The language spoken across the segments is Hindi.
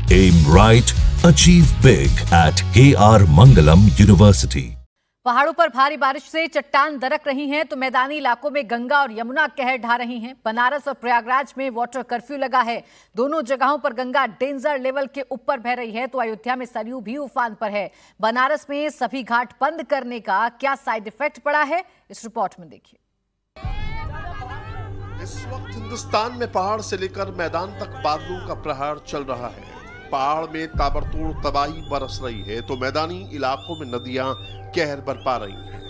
Aim right, achieve big at KR Mangalam University. पहाड़ों पर भारी बारिश से चट्टान दरक रही हैं तो मैदानी इलाकों में गंगा और यमुना कहर ढा रही हैं। बनारस और प्रयागराज में वाटर कर्फ्यू लगा है। दोनों जगहों पर गंगा डेंजर लेवल के ऊपर बह रही है तो अयोध्या में सरयू भी उफान पर है। बनारस में सभी घाट बंद करने का क्या साइड इफेक्ट पड़ा है, इस रिपोर्ट में देखिए। इस वक्त हिंदुस्तान में पहाड़ से लेकर मैदान तक बादलों का प्रहार चल रहा है। पहाड़ में ताबड़तोड़ तबाही बरस रही है तो मैदानी इलाकों में नदियां कहर बरपा रही हैं।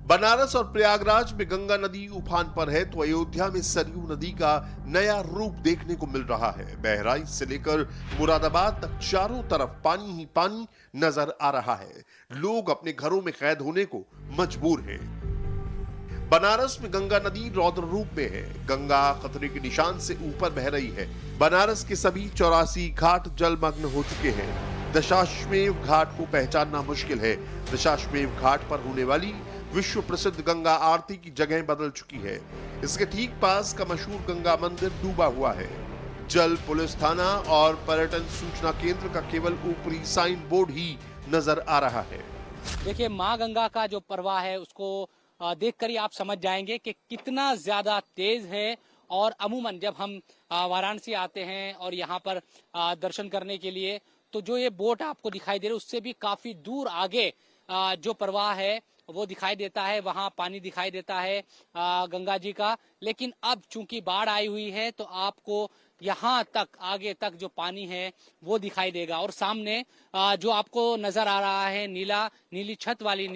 बनारस और प्रयागराज में गंगा नदी उफान पर है तो अयोध्या में सरयू नदी का नया रूप देखने को मिल रहा है। बहराइच से लेकर मुरादाबाद तक चारों तरफ पानी ही पानी नजर आ रहा है। लोग अपने घरों में कैद होने को मजबूर हैं। बनारस में गंगा नदी रौद्र रूप में है। गंगा खतरे के निशान से ऊपर बह रही है। बनारस के सभी 84 घाट जलमग्न हो चुके हैं। दशाश्वमेध घाट को पहचानना मुश्किल है। दशाश्वमेध घाट पर होने वाली विश्व प्रसिद्ध गंगा आरती की जगह बदल चुकी है। इसके ठीक पास का मशहूर गंगा मंदिर डूबा हुआ है। जल पुलिस थाना और पर्यटन सूचना केंद्र का केवल ऊपरी साइन बोर्ड ही नजर आ रहा है। देखिए, माँ गंगा का जो प्रवाह है उसको देखकर ही आप समझ जाएंगे कि कितना ज्यादा तेज है। और अमूमन जब हम वाराणसी आते हैं और यहाँ पर दर्शन करने के लिए तो जो ये बोट आपको दिखाई दे रही है उससे भी काफी दूर आगे जो प्रवाह है वो दिखाई देता है। वहां पानी दिखाई देता है गंगा जी का। लेकिन अब चूंकि बाढ़ आई हुई है तो आपको यहाँ तक आगे तक जो पानी है वो दिखाई देगा। और सामने जो आपको नजर आ रहा है नीली छत वाली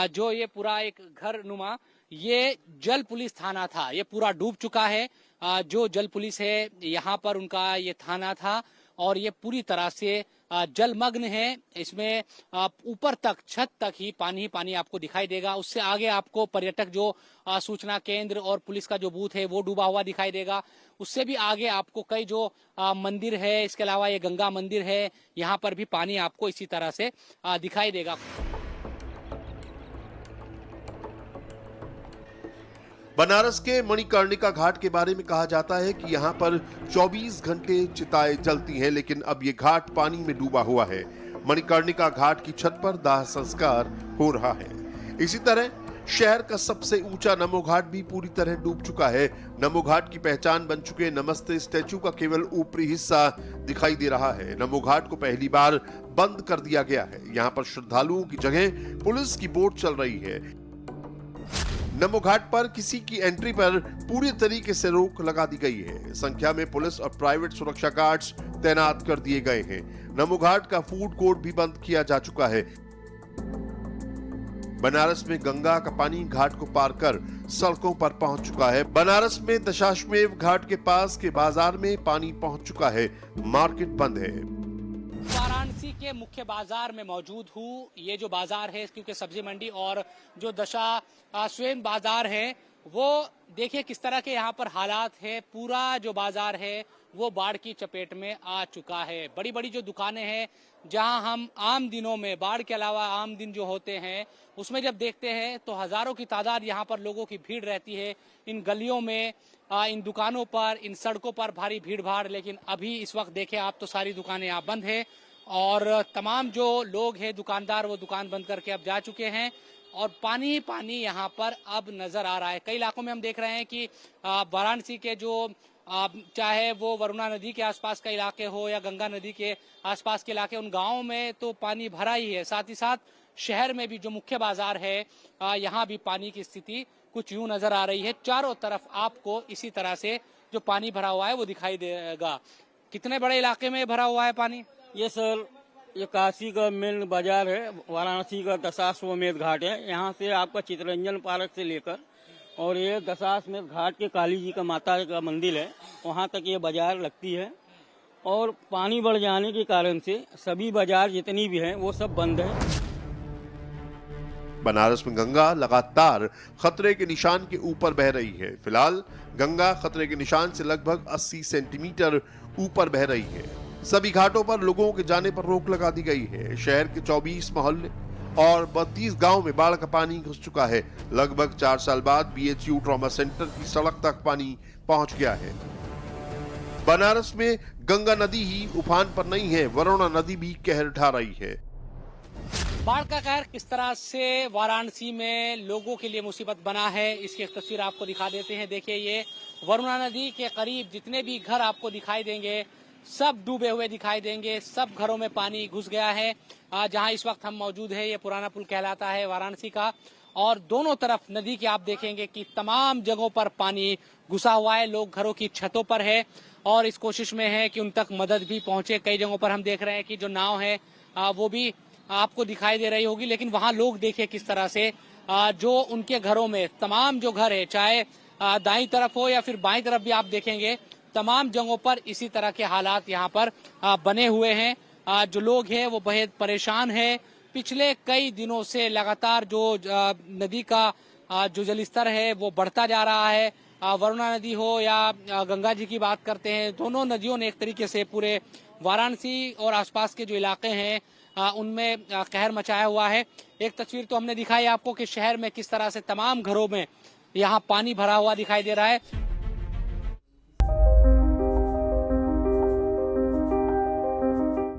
जो ये पूरा एक घर नुमा, ये जल पुलिस थाना था। ये पूरा डूब चुका है। जो जल पुलिस है यहाँ पर उनका ये थाना था और ये पूरी तरह से जलमग्न है। इसमें ऊपर तक छत तक ही पानी आपको दिखाई देगा। उससे आगे आपको पर्यटक जो सूचना केंद्र और पुलिस का जो बूथ है वो डूबा हुआ दिखाई देगा। उससे भी आगे आपको कई जो मंदिर है, इसके अलावा ये गंगा मंदिर है, यहाँ पर भी पानी आपको इसी तरह से दिखाई देगा। बनारस के मणिकर्णिका घाट के बारे में कहा जाता है कि यहाँ पर 24 घंटे चिताएं जलती हैं, लेकिन अब ये घाट पानी में डूबा हुआ है। मणिकर्णिका घाट की छत पर दाह संस्कार हो रहा है। इसी तरह शहर का सबसे ऊंचा नमो घाट भी पूरी तरह डूब चुका है। नमो घाट की पहचान बन चुके नमस्ते स्टैचू का केवल ऊपरी हिस्सा दिखाई दे रहा है। नमो घाट को पहली बार बंद कर दिया गया है। यहाँ पर श्रद्धालुओं की जगह पुलिस की बोट चल रही है। नमो घाट पर किसी की एंट्री पर पूरी तरीके से रोक लगा दी गई है। संख्या में पुलिस और प्राइवेट सुरक्षा गार्ड्स तैनात कर दिए गए हैं। नमो घाट का फूड कोर्ट भी बंद किया जा चुका है। बनारस में गंगा का पानी घाट को पार कर सड़कों पर पहुंच चुका है। बनारस में दशाश्वमेध घाट के पास के बाजार में पानी पहुंच चुका है। मार्केट बंद है। वाराणसी के मुख्य बाजार में मौजूद हूँ। ये जो बाजार है क्योंकि सब्जी मंडी और जो दशाश्वमेध बाजार है वो देखिए किस तरह के यहाँ पर हालात है। पूरा जो बाजार है वो बाढ़ की चपेट में आ चुका है। बड़ी बड़ी जो दुकानें हैं जहां हम आम दिनों में, बाढ़ के अलावा आम दिन जो होते हैं उसमें जब देखते हैं तो हजारों की तादाद यहाँ पर लोगों की भीड़ रहती है। इन गलियों में, इन दुकानों पर, इन सड़कों पर भारी भीड़ भाड़। लेकिन अभी इस वक्त देखें आप तो सारी दुकानें यहाँ बंद है और तमाम जो लोग हैं दुकानदार वो दुकान बंद करके अब जा चुके हैं और पानी ही पानी यहाँ पर अब नजर आ रहा है। कई इलाकों में हम देख रहे हैं कि वाराणसी के जो चाहे वो वरुणा नदी के आसपास का इलाके हो या गंगा नदी के आसपास के इलाके, उन गांवों में तो पानी भरा ही है। साथ ही साथ शहर में भी जो मुख्य बाजार है यहाँ भी पानी की स्थिति कुछ यूं नजर आ रही है। चारों तरफ आपको इसी तरह से जो पानी भरा हुआ है वो दिखाई देगा। कितने बड़े इलाके में भरा हुआ है पानी? ये सर, ये काशी का मेन बाजार है। वाराणसी का दशाश्वमेध घाट है। यहाँ से आपका चितरंजन पार्क से लेकर और ये दशाश्वमेध घाट के काली जी का माता का मंदिर है, वहाँ तक ये बाजार लगती है। और पानी बढ़ जाने के कारण से सभी बाजार जितनी भी हैं वो सब बंद है। बनारस में गंगा लगातार खतरे के निशान के ऊपर बह रही है। फिलहाल गंगा खतरे के निशान से लगभग 80 सेंटीमीटर ऊपर बह रही है। सभी घाटों पर लोगों के जाने पर रोक लगा दी गई है। शहर के 24 मोहल्ले और 32 गांव में बाढ़ का पानी घुस चुका है। लगभग 4 साल बाद BHU ट्रॉमा सेंटर की सड़क तक पानी पहुंच गया है। बनारस में गंगा नदी ही उफान पर नहीं है, वरुणा नदी भी कहर ढा रही है। बाढ़ का कहर किस तरह से वाराणसी में लोगों के लिए मुसीबत बना है, इसकी एक तस्वीर आपको दिखा देते हैं। देखिए, ये वरुणा नदी के करीब जितने भी घर आपको दिखाई देंगे सब डूबे हुए दिखाई देंगे, सब घरों में पानी घुस गया है। जहां इस वक्त हम मौजूद है, ये पुराना पुल कहलाता है वाराणसी का, और दोनों तरफ नदी के आप देखेंगे कि तमाम जगहों पर पानी घुसा हुआ है। लोग घरों की छतों पर है और इस कोशिश में है कि उन तक मदद भी पहुंचे। कई जगहों पर हम देख रहे हैं कि जो नाव है वो भी आपको दिखाई दे रही होगी, लेकिन वहां लोग देखिए किस तरह से जो उनके घरों में तमाम जो घर है, चाहे दाईं तरफ हो या फिर बाईं तरफ भी आप देखेंगे, तमाम जगहों पर इसी तरह के हालात यहाँ पर बने हुए हैं। जो लोग हैं वो बेहद परेशान है। पिछले कई दिनों से लगातार जो नदी का जो जलस्तर है वो बढ़ता जा रहा है। वरुणा नदी हो या गंगा जी की बात करते हैं, दोनों नदियों ने एक तरीके से पूरे वाराणसी और आसपास के जो इलाके हैं उनमें कहर मचाया हुआ है। एक तस्वीर तो हमने दिखाई आपको कि शहर में किस तरह से तमाम घरों में यहाँ पानी भरा हुआ दिखाई दे रहा है।